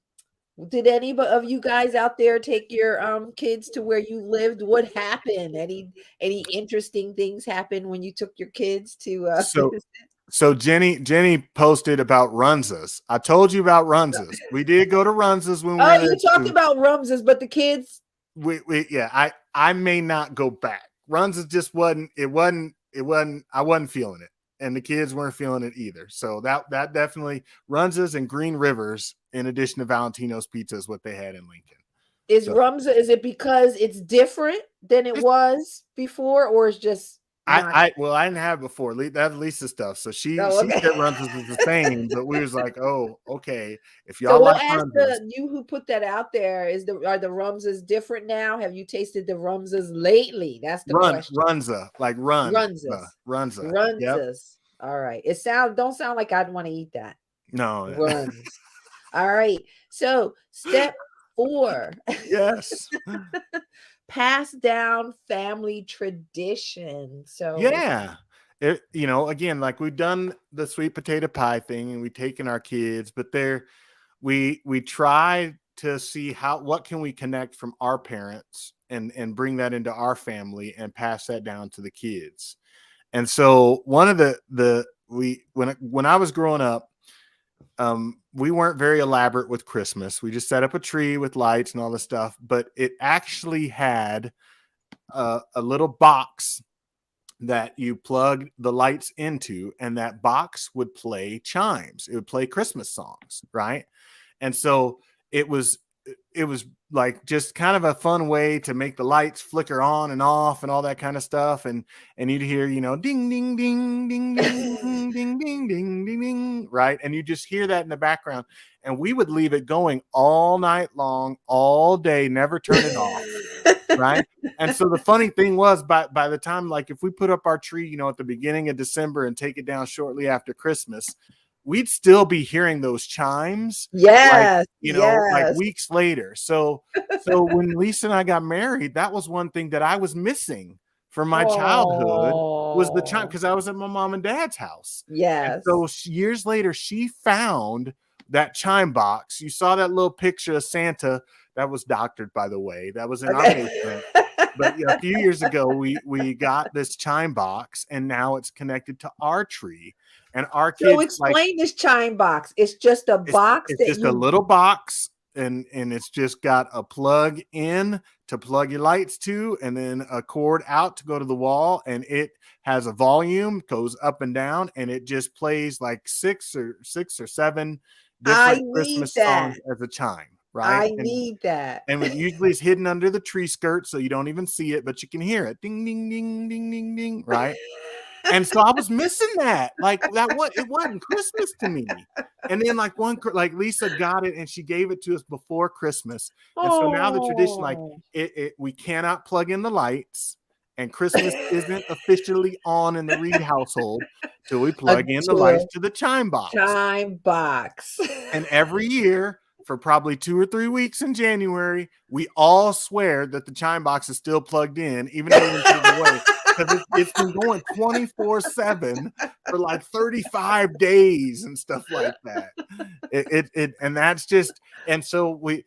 did any of you guys out there take your kids to where you lived? What happened? Any interesting things happen when you took your kids to So Jenny posted about Runzas. I told you about Runzas. We did go to Runzas when we were you talked about Runzas, but the kids I may not go back. Runzas just wasn't I wasn't feeling it. And the kids weren't feeling it either. So that definitely Runzas and Green Rivers, in addition to Valentino's Pizza, is what they had in Lincoln. Runza, is it because it's different than it was before, or is just I didn't have it before. That's Lisa's stuff. So she said Runzas was the same, but we was like, oh, okay. If y'all so like Runzas, you who put that out there, are the Runzas different now? Have you tasted the Runzas lately? That's the question. Runza, like run. Runzas. Yep. All right. It don't sound like I'd want to eat that. No. Runs. All right. So step 4. Yes. Pass down family tradition. So yeah. Again, like we've done the sweet potato pie thing and we've taken our kids, but we try to see what can we connect from our parents and bring that into our family and pass that down to the kids. And so one of when I was growing up, we weren't very elaborate with Christmas. We just set up a tree with lights and all this stuff, but it actually had a little box that you plug the lights into, and that box would play chimes. It would play Christmas songs, right? And so it was like just kind of a fun way to make the lights flicker on and off and all that kind of stuff. And you'd hear, ding, ding, ding, ding, ding, ding, ding, ding, ding, ding, ding, right? And you just hear that in the background. And we would leave it going all night long, all day, never turn it off. Right. And so the funny thing was, by the time, like, if we put up our tree, at the beginning of December and take it down shortly after Christmas, we'd still be hearing those chimes. Yes. Like weeks later. So when Lisa and I got married, that was one thing that I was missing from my childhood, was the chime, because I was at my mom and dad's house. Yes. And so years later, she found that chime box. You saw that little picture of Santa. That was doctored, by the way. That was in our basement. But a few years ago, we got this chime box, and now it's connected to our tree. And our kids. So explain this chime box. It's just a box. It's just a little box, and it's just got a plug in to plug your lights to, and then a cord out to go to the wall. And it has a volume, goes up and down, and it just plays like six or seven different Christmas songs as a chime. Right. I need that. And it usually is hidden under the tree skirt, so you don't even see it, but you can hear it. Ding, ding, ding, ding, ding, ding. Right. And so I was missing that. Like, it wasn't Christmas to me. And then like Lisa got it and she gave it to us before Christmas. And so now the tradition, like, we cannot plug in the lights, and Christmas isn't officially on in the Reed household till we plug in the lights to the chime box. Chime box. And every year, for probably 2 or 3 weeks in January, we all swear that the chime box is still plugged in, even though we took it away, because it's been going 24/7 for like 35 days and stuff like that. And that's just, and so we,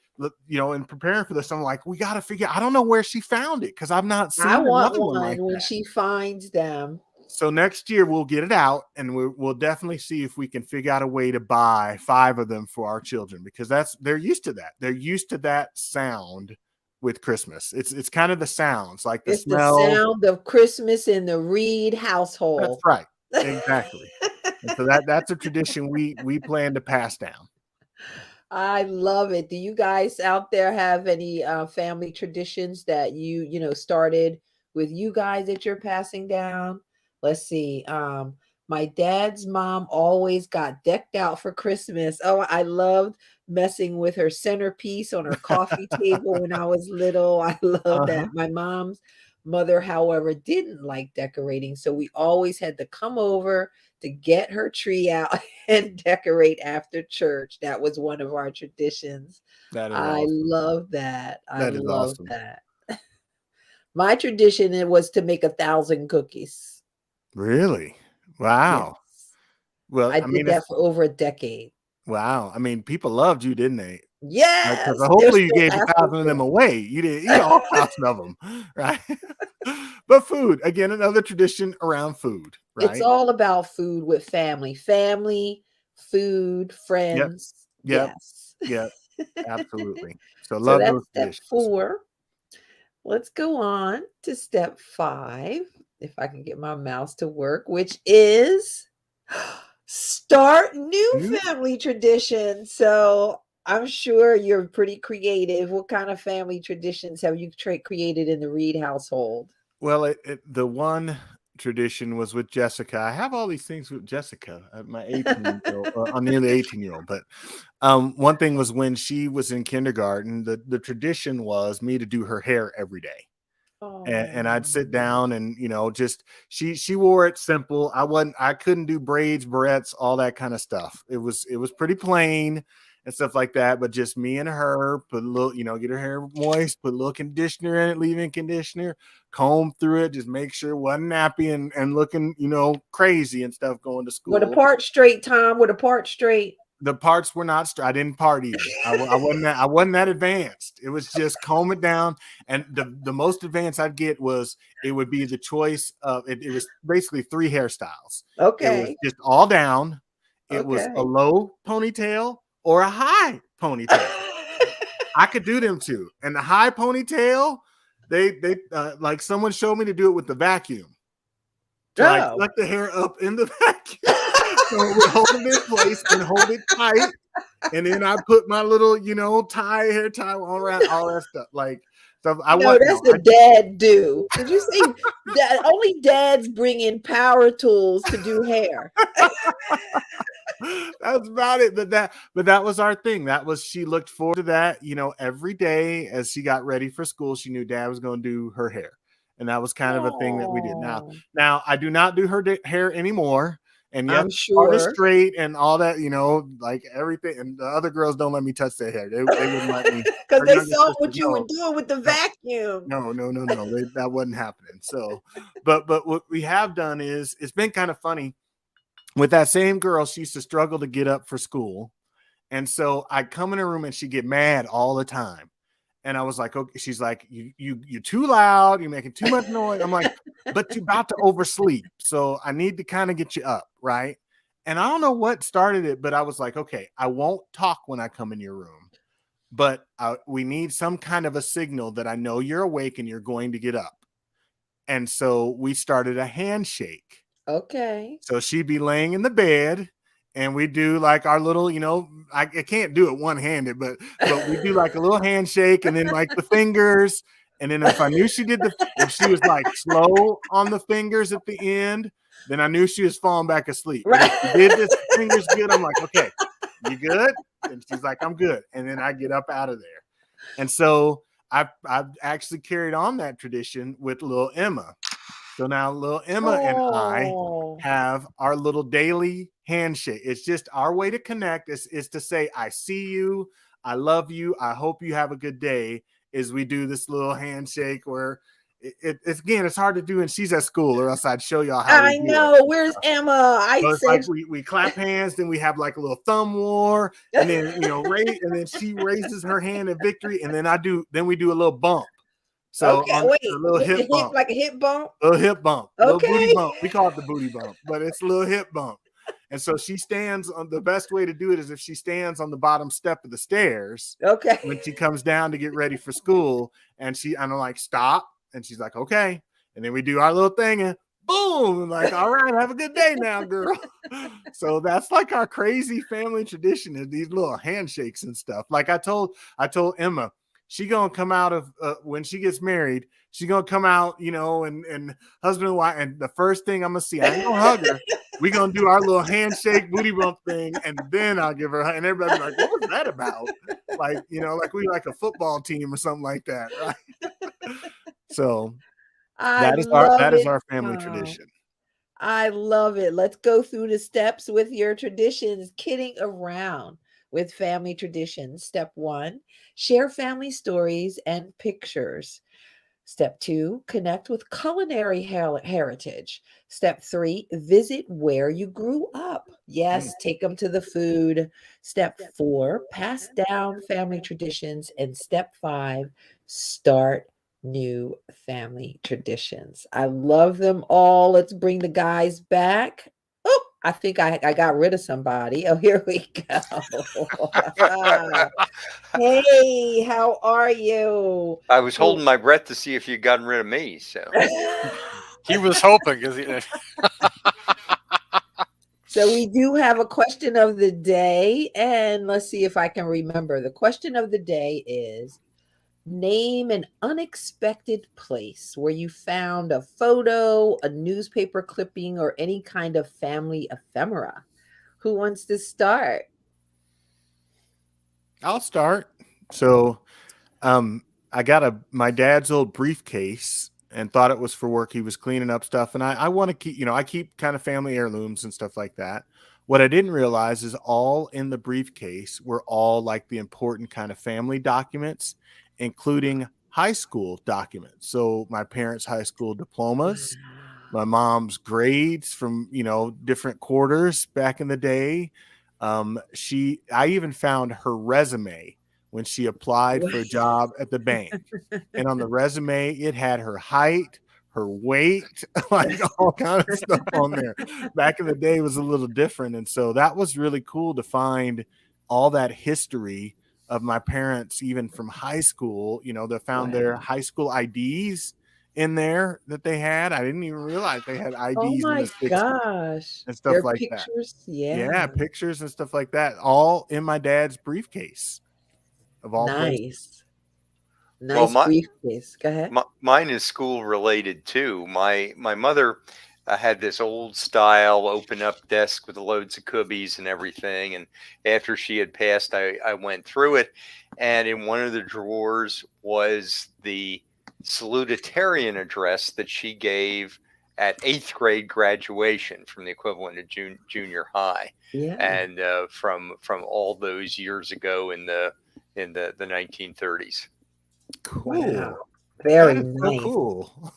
in preparing for this, I'm like, we got to figure. I don't know where she found it, because I've not seen. I want one like when that. she finds them. So next year we'll get it out, and we'll definitely see if we can figure out a way to buy 5 of them for our children, because they're used to that. They're used to that sound with Christmas. It's kind of the sounds, like the smell. The sound of Christmas in the Reed household. That's right. Exactly. And so that's a tradition we plan to pass down. I love it. Do you guys out there have any family traditions that you started with you guys that you're passing down? Let's see. My dad's mom always got decked out for Christmas. Oh, I loved messing with her centerpiece on her coffee table when I was little. I love that. My mom's mother, however, didn't like decorating. So we always had to come over to get her tree out and decorate after church. That was one of our traditions. That is I awesome. love that. That is love awesome. that. My tradition, it was to make 1,000 cookies. Really? Wow. Yes. Well, I did that for over a decade. Wow. I mean, people loved you, didn't they? Yes. Like, hopefully you gave 1,000 of them away. You didn't eat all 1,000 of them, right? But food, again, another tradition around food, right? It's all about food with family, food, friends. Yep. Yes. Yep. Absolutely. So love that's those step traditions. 4. Let's go on to step 5, if I can get my mouse to work, which is start new family traditions. So I'm sure you're pretty creative. What kind of family traditions have you created in the Reed household? Well, the one tradition was with Jessica. I have all these things with Jessica, my 18-year-old. I'm nearly 18-year-old, but one thing was when she was in kindergarten, the tradition was me to do her hair every day. And I'd sit down and, just she wore it simple. I couldn't do braids, barrettes, all that kind of stuff. It was pretty plain and stuff like that. But just me and her, put a little, get her hair moist, put a little conditioner in it, leave-in conditioner, comb through it, just make sure it wasn't nappy and looking, crazy and stuff going to school. With a part straight, Tom, with a part straight. The parts were not straight. I didn't part either. I wasn't that advanced. It was just comb it down. And the most advanced I'd get was, it would be the choice of it was basically 3 hairstyles. Okay. It was just all down. It was a Okay. low ponytail or a high ponytail. I could do them too. And the high ponytail, they like someone showed me to do it with the vacuum. To like Oh. suck the hair up in the vacuum. So it would hold it in place and hold it tight. And then I put my little, hair tie all around, all that stuff. Like, so That's the dad do. Did you say that only dads bring in power tools to do hair? That's about it. But that was our thing. She looked forward to that, every day as she got ready for school. She knew dad was going to do her hair. And that was kind of a thing that we did. Now I do not do her hair anymore. And yes, I'm part is sure. straight and all that, like everything. And the other girls don't let me touch their hair. They wouldn't let me. Because they saw what you were doing with the vacuum. No. That wasn't happening. So, but what we have done is, it's been kind of funny. With that same girl, she used to struggle to get up for school. And so I come in her room and she'd get mad all the time. And I was like, okay, she's like, you're too loud. You're making too much noise. I'm like, but you're about to oversleep. So I need to kind of get you up. Right. And I don't know what started it, but I was like, okay, I won't talk when I come in your room, but we need some kind of a signal that I know you're awake and you're going to get up. And so we started a handshake. Okay. So she'd be laying in the bed. And we do like our little, I can't do it one-handed, but we do like a little handshake and then like the fingers. And then if I knew if she was like slow on the fingers at the end, then I knew she was falling back asleep. Right. If she did this fingers good, I'm like, okay, you good? And she's like, I'm good. And then I get up out of there. And so I've actually carried on that tradition with little Emma. So now little Emma and I have our little daily handshake. It's just our way to connect is to say, I see you. I love you. I hope you have a good day. Is we do this little handshake where it's hard to do. And she's at school, or else I'd show y'all how I know. Where's Emma? So it's like we clap hands, then we have like a little thumb war, and then, and then she raises her hand in victory. And then we do a little bump. So okay, wait, a little hip bump. Like a hip bump? A little hip bump. Okay. Little booty bump. We call it the booty bump, but it's a little hip bump. And so she stands on the best way to do it is if she stands on the bottom step of the stairs. Okay. When she comes down to get ready for school, and I'm like, stop. And she's like, okay. And then we do our little thing and boom, I'm like, all right, have a good day now, girl. So that's like our crazy family tradition, is these little handshakes and stuff. Like I told Emma, she gonna come out of when she gets married, she's gonna come out, and husband and wife, and the first thing I'm gonna see, I ain't gonna hug her. We gonna do our little handshake booty bump thing, and then I'll give her a hug. And everybody's like, what was that about? Like, like we like a football team or something like that, right? So that is our family tradition. I love it. Let's go through the steps with your traditions, kidding around with family traditions. Step 1, share family stories and pictures. Step 2, connect with culinary heritage. Step 3, visit where you grew up. Yes, take them to the food. Step 4, pass down family traditions. And step 5, start new family traditions. I love them all. Let's bring the guys back. Oh, I think I got rid of somebody. Oh, here we go. Hey, how are you? I was holding my breath to see if you'd gotten rid of me. So he was hoping because So we do have a question of the day, and let's see if I can remember. The question of the day is, name an unexpected place where you found a photo, a newspaper clipping, or any kind of family ephemera. Who wants to start? I'll start. So I got my dad's old briefcase and thought it was for work. He was cleaning up stuff, and I want to keep, I keep kind of family heirlooms and stuff like that. What I didn't realize is all in the briefcase were all like the important kind of family documents, including high school documents. So my parents' high school diplomas, my mom's grades from, different quarters back in the day. I even found her resume when she applied for a job at the bank. And on the resume, it had her height, her weight, like all kind of stuff on there. Back in the day, it was a little different. And so that was really cool to find all that history of my parents, even from high school. You know, they found their high school IDs in there that they had. I didn't even realize they had Oh IDs in my the 60s gosh. and Their stuff like that. pictures. Yeah, Yeah. pictures and stuff like that, all in my dad's briefcase of all places. Nice. Well, Nice briefcase. Go ahead. mine is school related too. My mother had this old style open up desk with loads of cubbies and everything. And after she had passed, I went through it, and in one of the drawers was the salutatorian address that she gave at 8th grade graduation from the equivalent of junior high, Yeah. and from all those years ago in the 1930s. Cool. Wow. Very That is so nice. cool.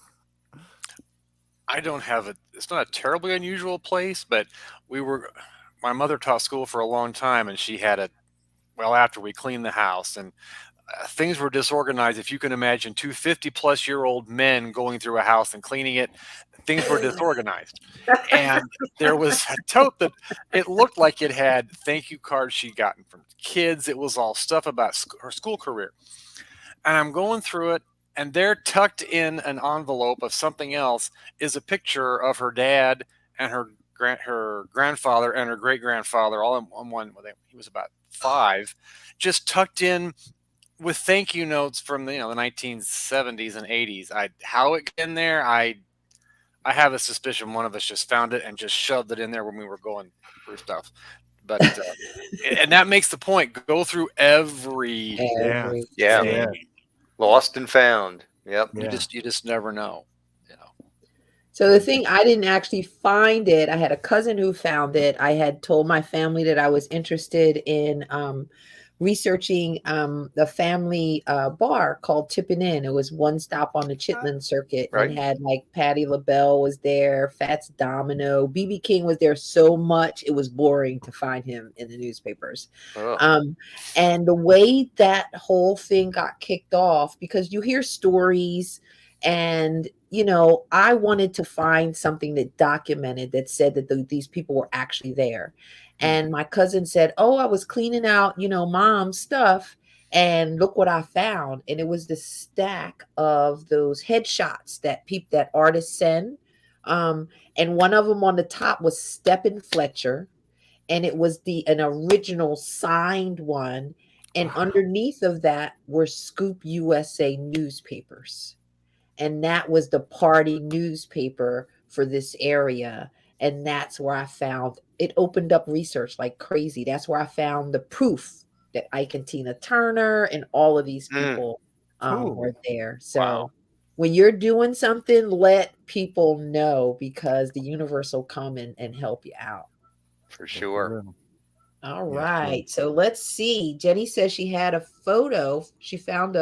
I don't have it. It's not a terribly unusual place, but my mother taught school for a long time, and she had it, well, after we cleaned the house, and things were disorganized. If you can imagine 250-plus-year-old men going through a house and cleaning it, things were disorganized. And there was a tote that it looked like it had thank you cards she'd gotten from kids. It was all stuff about her school career. And I'm going through it, and there, tucked in an envelope of something else, is a picture of her dad and her grandfather and her great grandfather, all on one. He was about 5, just tucked in with thank you notes from the 1970s and 80s. How it got in there, I have a suspicion one of us just found it and just shoved it in there when we were going through stuff. But and that makes the point. Go through every Yeah. Lost and found. Yep. You just never know. So the thing, I didn't actually find it. I had a cousin who found it. I had told my family that I was interested in researching the family bar called Tippin' Inn. It was one stop on the Chitlin circuit, Right. and had like Patti LaBelle was there, Fats Domino, BB King was there so much it was boring to find him in the newspapers. Oh. And the way that whole thing got kicked off, because you hear stories, and I wanted to find something that documented, that said that these people were actually there. And my cousin said, "Oh, I was cleaning out, mom's stuff, and look what I found." And it was the stack of those headshots that artists send. And one of them on the top was Stephen Fletcher, and it was an original signed one. And underneath of that were Scoop USA newspapers. And that was the party newspaper for this area. And that's where I found it. Opened up research like crazy. That's where I found the proof that Ike and Tina Turner and all of these people were there. So when you're doing something, let people know, because the universe will come and help you out. For sure. All right. So let's see. Jenny says she had a photo. She found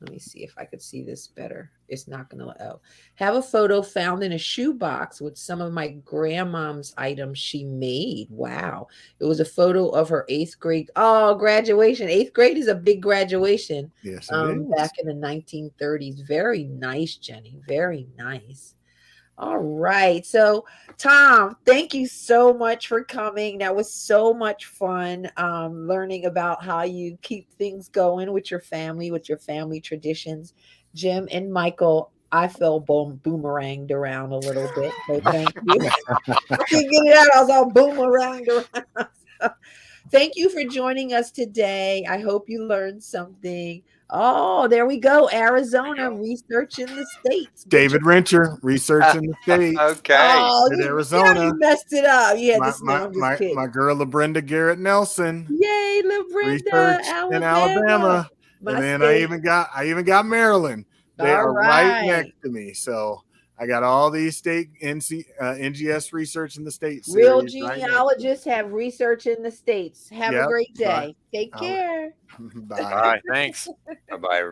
let me see if I could see this better. It's not going to have a photo found in a shoebox with some of my grandmom's items she made. Wow. It was a photo of her 8th grade. Oh, graduation. 8th grade is a big graduation. Yes, it is. Back in the 1930s. Very nice, Jenny. Very nice. All right. So, Thom, thank you so much for coming. That was so much fun learning about how you keep things going with your family traditions. Jim and Michael, I felt boomeranged around a little bit. So thank you. I couldn't get it out. I was all boomeranged around. Thank you for joining us today. I hope you learned something. Oh, there we go. Arizona, research in the states. David Rencher, research in the states. Okay. Oh, Arizona. You messed it up. You had to my girl, LaBrenda Garrett Nelson. Yay, LaBrenda, Research in Alabama. And then I even got Maryland. They are right next to me. So I got all these state NGS research in the states. Real genealogists have research in the states. Have a great day. Take care. Bye. All right. Thanks. Bye-bye.